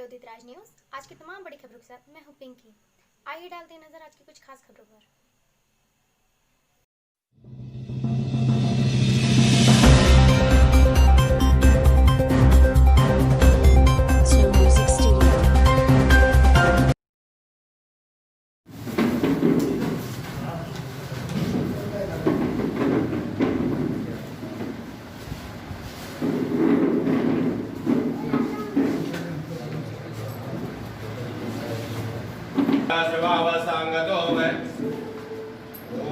विरोधित राज news आज की तमाम बड़ी खबरों के साथ मैं हूं पिंकी। आइए डालते हैं नजर आज की कुछ खास खबरों पर।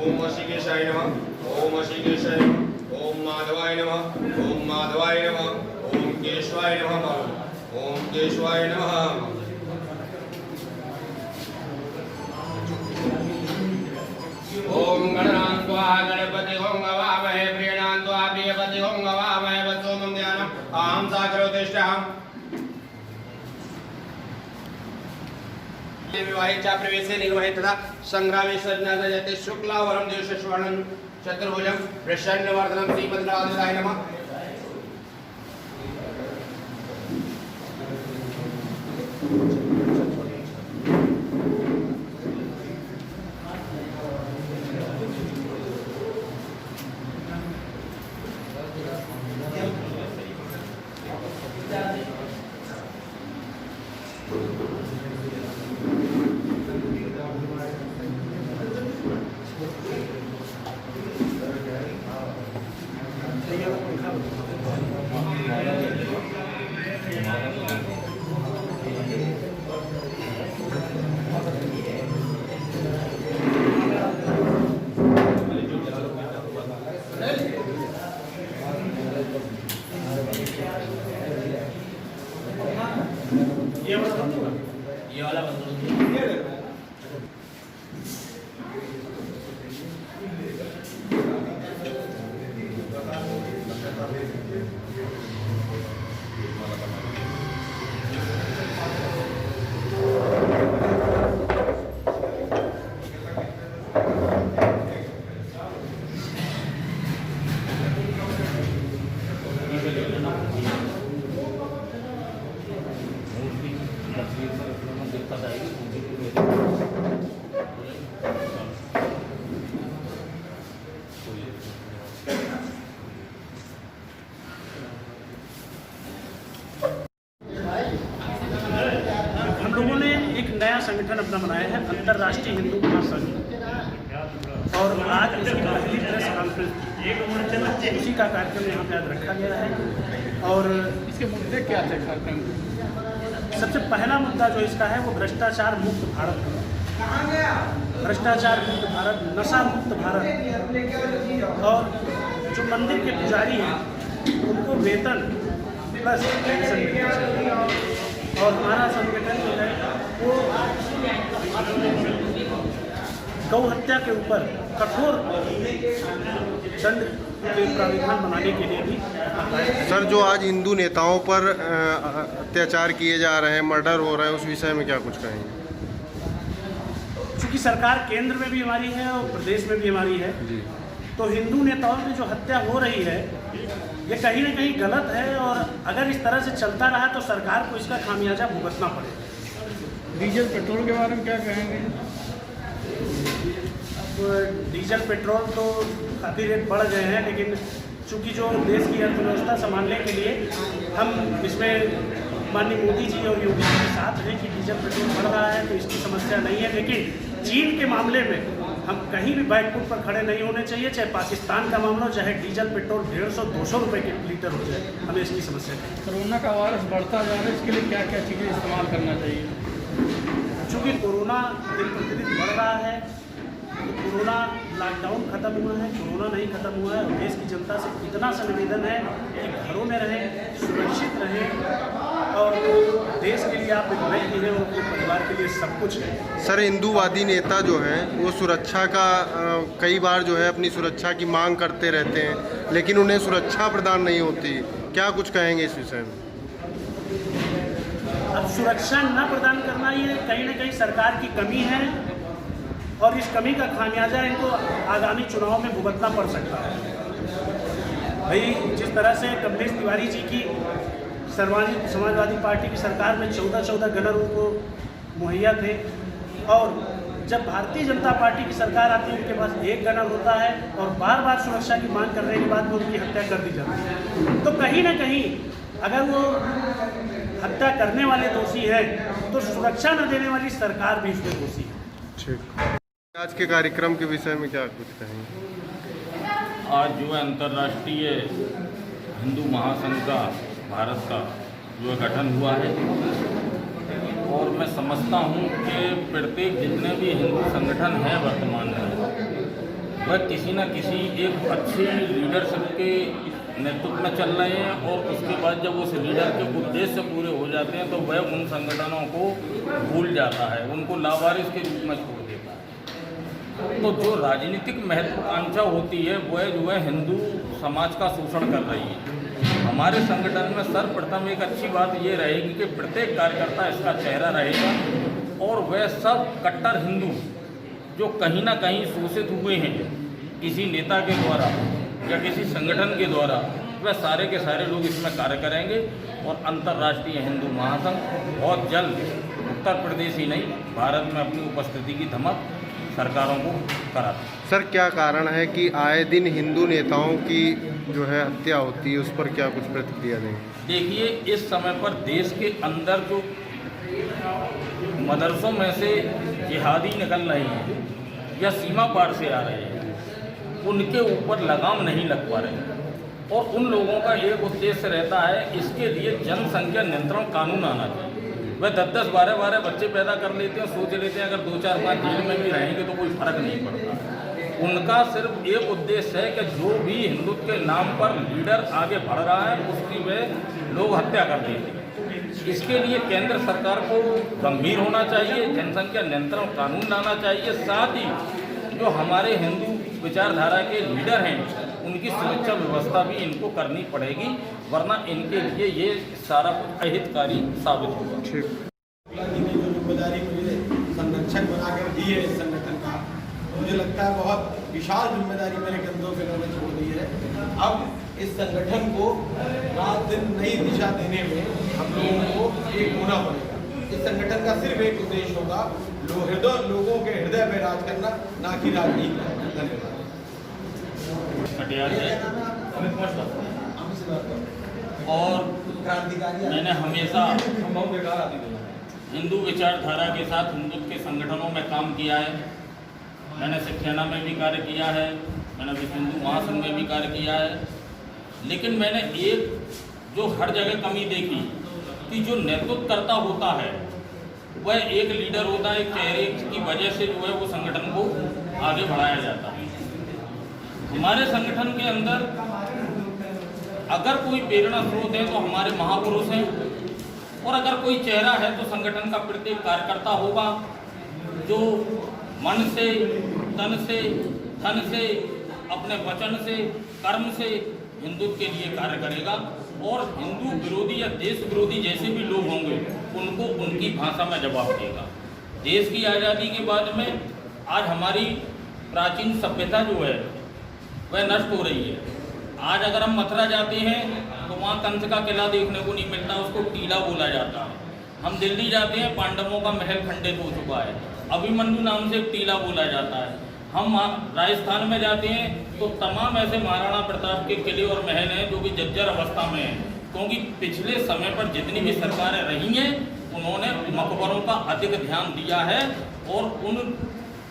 ओम ऋषिकेशाय नमः। ओम ऋषिकेशाय नमः। ओम माधवाय नमः। ओम माधवाय नमः। ओम केशवाय नमः। ओम केशवाय नमः। ओम गणान्त्वा गणपति ओम गवामहे प्रियणान्त्वा प्रियपति ओम गवामहे वसोमं ध्यानम् अहं सागरोतिष्ठामि विवाहिता प्रवेशे निर्वहे तथा संग्रामे सज्ञाते शुक्लावरं देवशस्वर्णं चतुर्भुजं प्रसन्नवर्धनं श्रीमद्राधिकाय नमः। ये वाला नया संगठन अपना बनाया है अंतर्राष्ट्रीय हिंदू महासंघ, और आज इसकी पहली प्रेस कॉन्फ्रेंस उसी का कार्यक्रम यहाँ पे आज रखा गया है। और इसके मुद्दे क्या थे कार्यक्रम? सबसे पहला मुद्दा जो इसका है वो भ्रष्टाचार मुक्त भारत, भ्रष्टाचार मुक्त भारत, नशा मुक्त भारत, और जो मंदिर के पुजारी हैं उनको वेतन प्लस पेंशन मिलना चाहिए। और हमारा संगठन जो है वो गौ हत्या के ऊपर कठोर दंड के प्राविधान बनाने के लिए भी। सर, जो आज हिंदू नेताओं पर अत्याचार किए जा रहे हैं, मर्डर हो रहा है, उस विषय में क्या कुछ कहेंगे? चूँकि सरकार केंद्र में भी हमारी है और प्रदेश में भी हमारी है जी, तो हिंदू नेताओं की जो हत्या हो रही है ये कहीं ना कहीं गलत है, और अगर इस तरह से चलता रहा तो सरकार को इसका खामियाजा भुगतना पड़ेगा। डीजल पेट्रोल के बारे में क्या कहेंगे? अब डीजल पेट्रोल तो काफ़ी रेट बढ़ गए हैं, लेकिन चूँकि जो देश की अर्थव्यवस्था संभालने के लिए हम इसमें माननीय मोदी जी और योगी जी के साथ हैं कि डीजल पेट्रोल बढ़ रहा है तो इसकी समस्या नहीं है। लेकिन चीन के मामले में हम कहीं भी बैकफुट पर खड़े नहीं होने चाहिए, चाहे पाकिस्तान का मामला, चाहे डीजल पेट्रोल 150-200 रुपये के लीटर हो जाए, हमें इसकी समस्या नहीं। कोरोना का वायरस बढ़ता जा रहा है, इसके लिए क्या क्या चीज़ें इस्तेमाल करना चाहिए? चूँकि कोरोना दिन प्रतिदिन बढ़ रहा है, तो कोरोना लॉकडाउन खत्म हुआ है, कोरोना नहीं खत्म हुआ है, और देश की जनता से इतना सा निवेदन है कि घरों में रहें, सुरक्षित रहें, और देश के लिए आप व्यक्ति हैं और अपने परिवार के लिए सब कुछ है। सर, हिंदूवादी नेता जो हैं वो सुरक्षा का कई बार जो है अपनी सुरक्षा की मांग करते रहते हैं, लेकिन उन्हें सुरक्षा प्रदान नहीं होती, क्या कुछ कहेंगे इस विषय में? अब सुरक्षा न प्रदान करना ये कहीं ना कहीं सरकार की कमी है, और इस कमी का खामियाजा इनको आगामी चुनाव में भुगतना पड़ सकता है। भाई, जिस तरह से कमलेश तिवारी जी की समाजवादी पार्टी की सरकार में 14 गनर उनको मुहैया थे, और जब भारतीय जनता पार्टी की सरकार आती है उनके पास 1 गनर होता है, और बार बार सुरक्षा की मांग करने के बाद भी उनकी हत्या कर दी जाती है। तो कहीं ना कहीं अगर वो हत्या करने वाले दोषी हैं तो सुरक्षा न देने वाली सरकार भी इसमें दोषी है। ठीक, आज के कार्यक्रम के विषय में क्या कुछ कहेंगे? आज जो है अंतर्राष्ट्रीय हिंदू महासंघ का भारत का जो गठन हुआ है, और मैं समझता हूँ कि प्रत्येक जितने भी हिंदू संगठन हैं वर्तमान में, वह किसी न किसी एक अच्छे लीडरशिप के नेतृत्व में चल रहे हैं, और उसके बाद जब उस लीडर के उद्देश्य पूरे हो जाते हैं तो वह उन संगठनों को भूल जाता है, उनको लावारिस के रूप में छोड़ देता है। तो जो राजनीतिक महत्वाकांक्षा होती है वह जो है हिंदू समाज का शोषण कर रही है। हमारे संगठन में सर्वप्रथम एक अच्छी बात ये रहेगी कि प्रत्येक कार्यकर्ता इसका चेहरा रहेगा, और वह सब कट्टर हिंदू जो कहीं ना कहीं शोषित हुए हैं किसी नेता के द्वारा या किसी संगठन के द्वारा, वह सारे के सारे लोग इसमें कार्य करेंगे, और अंतर्राष्ट्रीय हिंदू महासंघ बहुत जल्द उत्तर प्रदेश ही नहीं भारत में अपनी उपस्थिति की धमक सरकारों को कराता है। सर, क्या कारण है कि आए दिन हिंदू नेताओं की जो है हत्या होती है, उस पर क्या कुछ प्रतिक्रिया देंगे? देखिए, इस समय पर देश के अंदर जो मदरसों में से जिहादी निकल रहे हैं या सीमा पार से आ रहे हैं, उनके ऊपर लगाम नहीं लग पा रहे, और उन लोगों का एक उद्देश्य रहता है, इसके लिए जनसंख्या नियंत्रण कानून आना चाहिए। वह 10-10, 12-12 बच्चे पैदा कर लेते हैं, सोच लेते हैं अगर 2-4-5 जेल में भी रहेंगे तो कोई फर्क नहीं पड़ता। उनका सिर्फ एक उद्देश्य है कि जो भी हिंदुत्व के नाम पर लीडर आगे बढ़ रहा है उसकी वह लोग हत्या कर देते हैं। इसके लिए केंद्र सरकार को गंभीर होना चाहिए, जनसंख्या नियंत्रण कानून लाना चाहिए, साथ ही जो हमारे हिंदू विचारधारा के लीडर हैं उनकी सुरक्षा व्यवस्था भी इनको करनी पड़ेगी, वरना इनके लिए ये सारा अहितकारी साबित होगा। जो जिम्मेदारी मुझे संरक्षक बनाकर दी है इस संगठन का, मुझे लगता है बहुत विशाल जिम्मेदारी मेरे कंधों पे उन्होंने छोड़ दी है। अब इस संगठन को रात दिन नई दिशा देने में हम लोगों को एक होना पड़ेगा। इस संगठन का सिर्फ एक उद्देश्य होगा, लोगों के हृदय में राज करना, ना कि राजनीति। धन्यवाद। और मैंने हमेशा हिंदू विचारधारा के साथ हिंदुत्व के संगठनों में काम किया है। मैंने शिवसेना में भी कार्य किया है, मैंने विश्व हिंदू महासंघ में भी कार्य किया है, लेकिन मैंने एक जो हर जगह कमी देखी कि जो नेतृत्वकर्ता होता है वह एक लीडर होता है, एक चेहरे की वजह से जो है वो संगठन को आगे बढ़ाया जाता है। हमारे संगठन के अंदर अगर कोई प्रेरणा स्रोत है तो हमारे महापुरुष हैं, और अगर कोई चेहरा है तो संगठन का प्रत्येक कार्यकर्ता होगा जो मन से, तन से, धन से, अपने वचन से, कर्म से हिंदुत्व के लिए कार्य करेगा, और हिंदू विरोधी या देश विरोधी जैसे भी लोग होंगे उनको उनकी भाषा में जवाब देगा। देश की आज़ादी के बाद में आज हमारी प्राचीन सभ्यता जो है वह नष्ट हो रही है। आज अगर हम मथुरा जाते हैं तो वहाँ कंस का किला देखने को नहीं मिलता, उसको टीला बोला जाता है। हम दिल्ली जाते हैं, पांडवों का महल खंडित हो चुका है, अभिमन्यु नाम से टीला बोला जाता है। हम राजस्थान में जाते हैं तो तमाम ऐसे महाराणा प्रताप के किले और महल हैं जो कि जर्जर अवस्था में हैं, क्योंकि पिछले समय पर जितनी भी सरकारें रही हैं उन्होंने मकबरों का अधिक ध्यान दिया है, और उन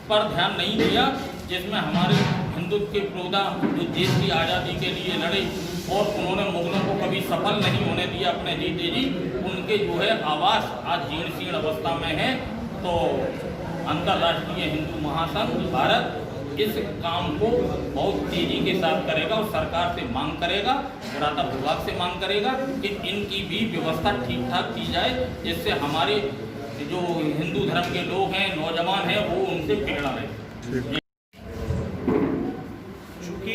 पर ध्यान नहीं दिया जिसमें हमारे हिंदुत्व के योद्धा जो देश की आज़ादी के लिए लड़े और उन्होंने मुगलों को कभी सफल नहीं होने दिया अपने जीते जी, उनके जो है आवास आज जीर्ण शीर्ण अवस्था में है। तो अंतर्राष्ट्रीय हिंदू महासंघ भारत इस काम को बहुत तेजी के साथ करेगा, और सरकार से मांग करेगा, पुरातत्व विभाग से मांग करेगा कि इनकी भी व्यवस्था ठीक ठाक की जाए, जिससे हमारे जो हिंदू धर्म के लोग हैं, नौजवान हैं, वो उनसे प्रेरणा रहे। चूँकि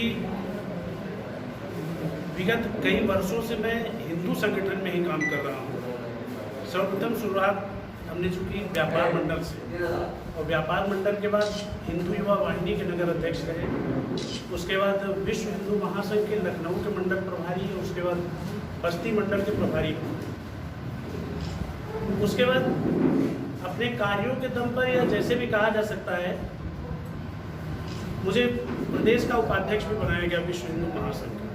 विगत कई वर्षों से मैं हिंदू संगठन में ही काम कर रहा हूँ। सर्वप्रथम शुरुआत हमने चूँकि व्यापार मंडल से, और व्यापार मंडल के बाद हिंदू युवा वाहिनी के नगर अध्यक्ष रहे, उसके बाद विश्व हिंदू महासंघ के लखनऊ के मंडल प्रभारी, उसके बाद बस्ती मंडल के प्रभारी हूँ। उसके बाद अपने कार्यों के दम पर या जैसे भी कहा जा सकता है, मुझे प्रदेश का उपाध्यक्ष भी बनाया गया विश्व हिंदू महासंघ का।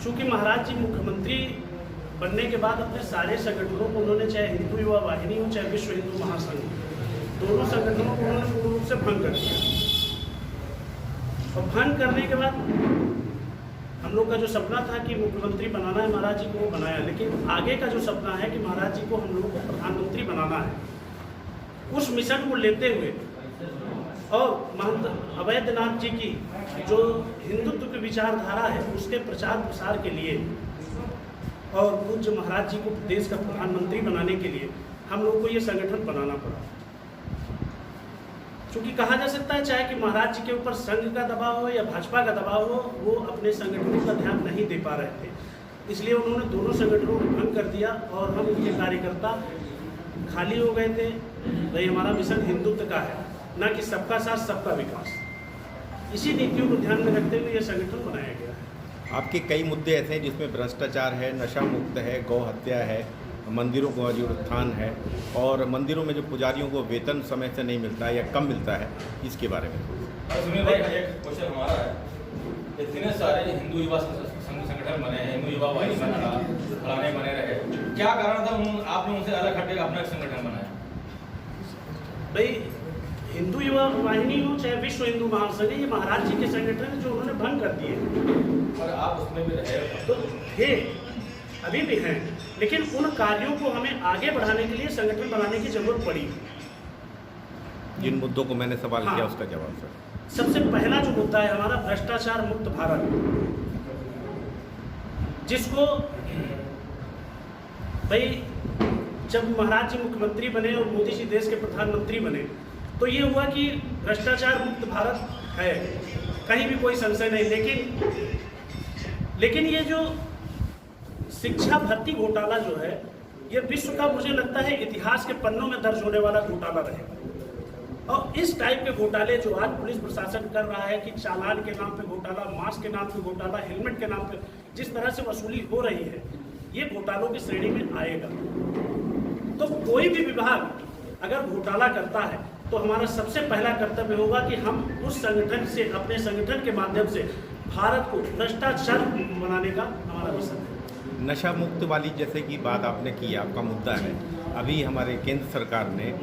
चूँकि महाराज जी मुख्यमंत्री बनने के बाद अपने सारे संगठनों को उन्होंने, चाहे हिंदू युवा वाहिनी हो चाहे विश्व हिंदू महासंघ, दोनों संगठनों को उन्होंने पूर्ण रूप से भंग कर दिया। और भंग करने के बाद हम लोग का जो सपना था कि मुख्यमंत्री बनाना है महाराज जी को, वो बनाया। लेकिन आगे का जो सपना है कि महाराज जी को हम लोगों को प्रधानमंत्री बनाना है, उस मिशन को लेते हुए और महंत अवैधनाथ जी की जो हिंदुत्व की विचारधारा है उसके प्रचार प्रसार के लिए और पूज्य महाराज जी को देश का प्रधानमंत्री बनाने के लिए हम लोग को ये संगठन बनाना पड़ा। क्योंकि कहा जा सकता है चाहे कि महाराज जी के ऊपर संघ का दबाव हो या भाजपा का दबाव हो, वो अपने संगठनों का ध्यान नहीं दे पा रहे थे, इसलिए उन्होंने दोनों संगठनों को भंग कर दिया और हम उनके कार्यकर्ता खाली हो गए थे। भाई हमारा मिशन हिंदुत्व का है, ना कि सबका साथ सबका विकास। इसी नीतियों को ध्यान में रखते हुए ये संगठन बनाया गया है। आपके कई मुद्दे ऐसे हैं जिसमें भ्रष्टाचार है, नशा मुक्त है, गौ हत्या है, मंदिरों का जीर्णोत्थान है और मंदिरों में जो पुजारियों को वेतन समय से नहीं मिलता है या कम मिलता है, इसके बारे में। सुनील भाई, एक क्वेश्चन हमारा है, इतने सारे हिंदू युवा संगठन बने हैं, हिंदू युवा वाहिनी बना, फलाने बने रहे, क्या कारण था आपने उनसे अलग हटके अपना एक संगठन बनाया? भाई हिंदू युवा वाहिनी हो चाहे विश्व हिंदू महासंघ, ये महाराज जी के संगठन जो उन्होंने भंग कर दिए। और आप उसमें भी रहे तो थे, अभी भी हैं, लेकिन उन कार्यों को हमें आगे बढ़ाने के लिए संगठन बनाने की जरूरत पड़ी। जिन मुद्दों को मैंने सवाल हाँ। किया उसका जवाब सर। सबसे पहला जो मुद्दा है हमारा भ्रष्टाचार मुक्त भारत, जिसको भाई जब महाराज जी मुख्यमंत्री बने और मोदी जी देश के प्रधानमंत्री बने तो ये हुआ कि भ्रष्टाचार मुक्त भारत है, कहीं भी कोई संशय नहीं। लेकिन ये जो शिक्षा भर्ती घोटाला जो है, ये विश्व का मुझे लगता है इतिहास के पन्नों में दर्ज होने वाला घोटाला रहेगा। और इस टाइप के घोटाले जो आज पुलिस प्रशासन कर रहा है कि चालान के नाम पे घोटाला, मास्क के नाम पे घोटाला, हेलमेट के नाम पे जिस तरह से वसूली हो रही है, ये घोटालों की श्रेणी में आएगा। तो कोई भी विभाग अगर घोटाला करता है तो हमारा सबसे पहला कर्तव्य होगा कि हम उस संगठन से, अपने संगठन के माध्यम से भारत को भ्रष्टाचार बनाने का हमारा मिशन है। नशा मुक्त वाली जैसे कि बात आपने की, आपका मुद्दा है, अभी हमारे केंद्र सरकार ने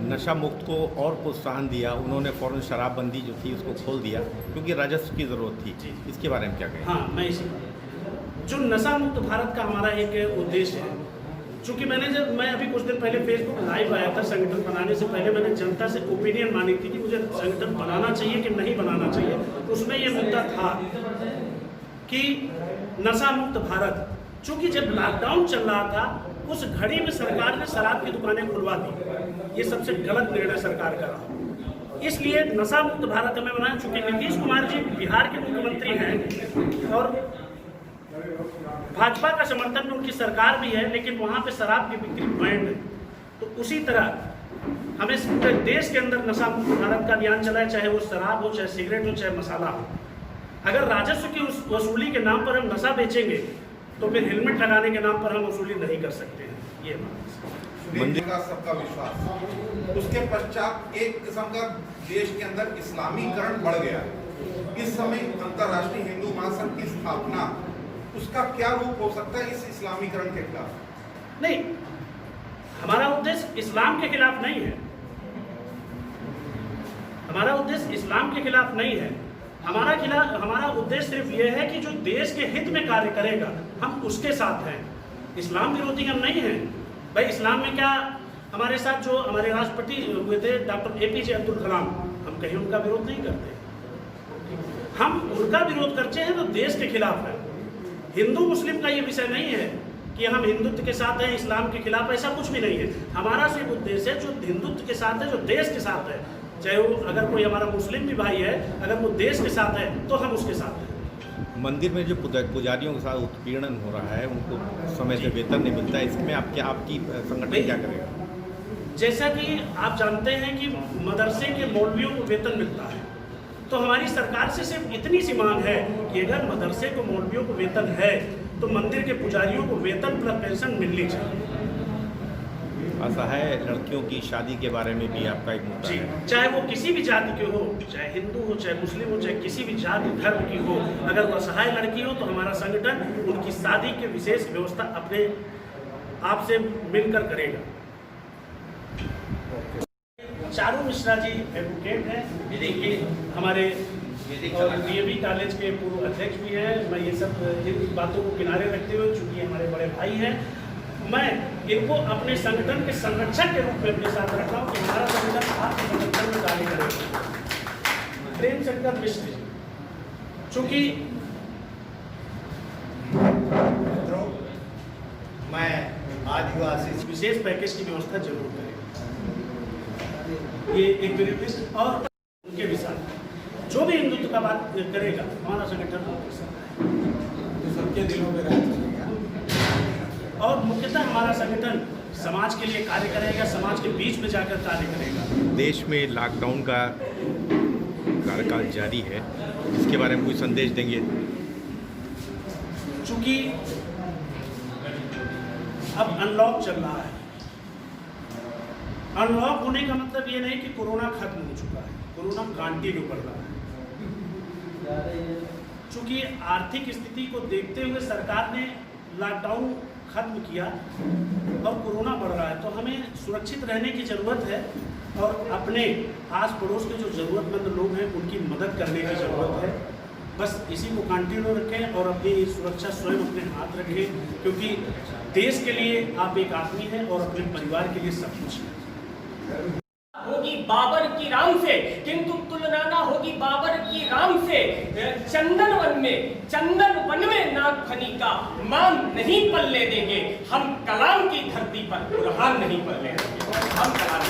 नशा मुक्त को और प्रोत्साहन दिया। उन्होंने फौरन शराबबंदी जो थी उसको खोल दिया क्योंकि राजस्व की ज़रूरत थी। इसके बारे में क्या कहें? हाँ, मैं इसी जो नशा मुक्त भारत का हमारा एक उद्देश्य है। चूँकि मैं अभी कुछ दिन पहले फेसबुक लाइव आया था, संगठन बनाने से पहले मैंने जनता से ओपिनियन मांगी थी कि मुझे संगठन बनाना चाहिए कि नहीं बनाना चाहिए। उसमें ये मुद्दा था कि नशा मुक्त भारत, चूँकि जब लॉकडाउन चल रहा था उस घड़ी में सरकार ने शराब की दुकानें खुलवा दी। ये सबसे गलत निर्णय सरकार का रहा, इसलिए नशा मुक्त भारत हमें बनाया। चूँकि नीतीश कुमार जी बिहार के मुख्यमंत्री हैं और भाजपा का समर्थन में उनकी सरकार भी है, लेकिन वहाँ पे शराब की बिक्री बैंड है। तो उसी तरह हमें देश के अंदर नशा मुक्त भारत का अभियान चलाए, चाहे वो शराब हो, चाहे सिगरेट हो, चाहे मसाला हो। अगर राजस्व की उस वसूली के नाम पर हम नशा बेचेंगे तो फिर हेलमेट लगाने के नाम पर हम वसूली नहीं कर सकते हैं। ये मंदिर का सबका विश्वास, उसके पश्चात एक किस्म का देश के अंदर इस्लामीकरण बढ़ गया। इस समय अंतर्राष्ट्रीय हिंदू महासंघ की स्थापना, उसका क्या रूप हो सकता है इस इस्लामीकरण के खिलाफ? नहीं, हमारा उद्देश्य इस्लाम के खिलाफ नहीं है। हमारा उद्देश्य इस्लाम के खिलाफ नहीं है। हमारा उद्देश्य सिर्फ ये है कि जो देश के हित में कार्य करेगा हम उसके साथ हैं। इस्लाम विरोधी हम नहीं हैं। भाई इस्लाम में क्या, हमारे साथ जो हमारे राष्ट्रपति हुए थे डॉक्टर APJ अब्दुल कलाम, हम कहीं उनका विरोध नहीं करते। हम उनका विरोध करते हैं तो देश के खिलाफ है। हिंदू मुस्लिम का ये विषय नहीं है कि हम हिंदुत्व के साथ हैं, इस्लाम के खिलाफ, ऐसा कुछ भी नहीं है। हमारा सिर्फ उद्देश्य है जो हिंदुत्व के साथ है, जो देश के साथ है, चाहे वो अगर कोई हमारा मुस्लिम भी भाई है, अगर वो देश के साथ है तो हम उसके साथ हैं। मंदिर में जो पुजारियों के साथ उत्पीड़न हो रहा है, उनको समय से वेतन नहीं मिलता है, इसमें आपकी संगठन क्या करेगा? जैसा कि आप जानते हैं कि मदरसे के मौलवियों को वेतन मिलता है, तो हमारी सरकार से सिर्फ इतनी सी मांग है कि अगर मदरसे को मौलवियों को वेतन है तो मंदिर के पुजारियों को वेतन प्लस पेंशन मिलनी चाहिए। असहाय लड़कियों की शादी के बारे में भी आपका एक मुद्दा जी, है। चाहे वो किसी भी जाति के हो, चाहे हिंदू हो, चाहे मुस्लिम हो, चाहे किसी भी जाति धर्म की हो, अगर वो असहाय लड़की हो तो हमारा संगठन उनकी शादी के विशेष व्यवस्था अपने आप से मिलकर करेगा। चारू मिश्रा जी एडवोकेट हैं, देखिए हमारे और डीएवी कॉलेज के पूर्व अध्यक्ष भी हैं। मैं ये सब इन बातों को किनारे रखते हुए, चूंकि हमारे बड़े भाई हैं, मैं इनको अपने संगठन के संरक्षक के रूप में अपने साथ रख रहा हूँ कि हमारा संगठन आपके संगठन में कार्य करेगा। प्रेम शंकर मिश्र जी, चूंकि मैं आदिवासी विशेष पैकेज की व्यवस्था जरूर करेगा। ये एक मेरी रिक्वेस्ट, और उनके भी साथ जो भी हिंदुत्व का बात करेगा हमारा संगठन उनके साथ है, सबके दिलों में रहता है। और मुख्यतः हमारा संगठन समाज के लिए कार्य करेगा, समाज के बीच में जाकर कार्य करेगा। देश में लॉकडाउन का कार्यकाल जारी है, इसके बारे में कोई संदेश देंगे? चूंकि अब अनलॉक चल रहा है, अनलॉक होने का मतलब ये नहीं कि कोरोना खत्म हो चुका है, कोरोना कंटिन्यू कर रहा है। चूंकि आर्थिक स्थिति को देखते हुए सरकार ने लॉकडाउन खत्म किया और कोरोना बढ़ रहा है, तो हमें सुरक्षित रहने की ज़रूरत है और अपने आस पड़ोस के जो ज़रूरतमंद लोग हैं उनकी मदद करने की ज़रूरत है। बस इसी को कंटिन्यू रखें और अपनी सुरक्षा स्वयं अपने हाथ रखें, क्योंकि देश के लिए आप एक आदमी हैं और अपने परिवार के लिए सब कुछ है। होगी बाबर की राम से, किंतु तुलना ना होगी बाबर की राम से। चंदन वन में नागफनी का मान नहीं पलने देंगे हम, कलाम की धरती पर बुरहान नहीं पलने देंगे हम, कलाम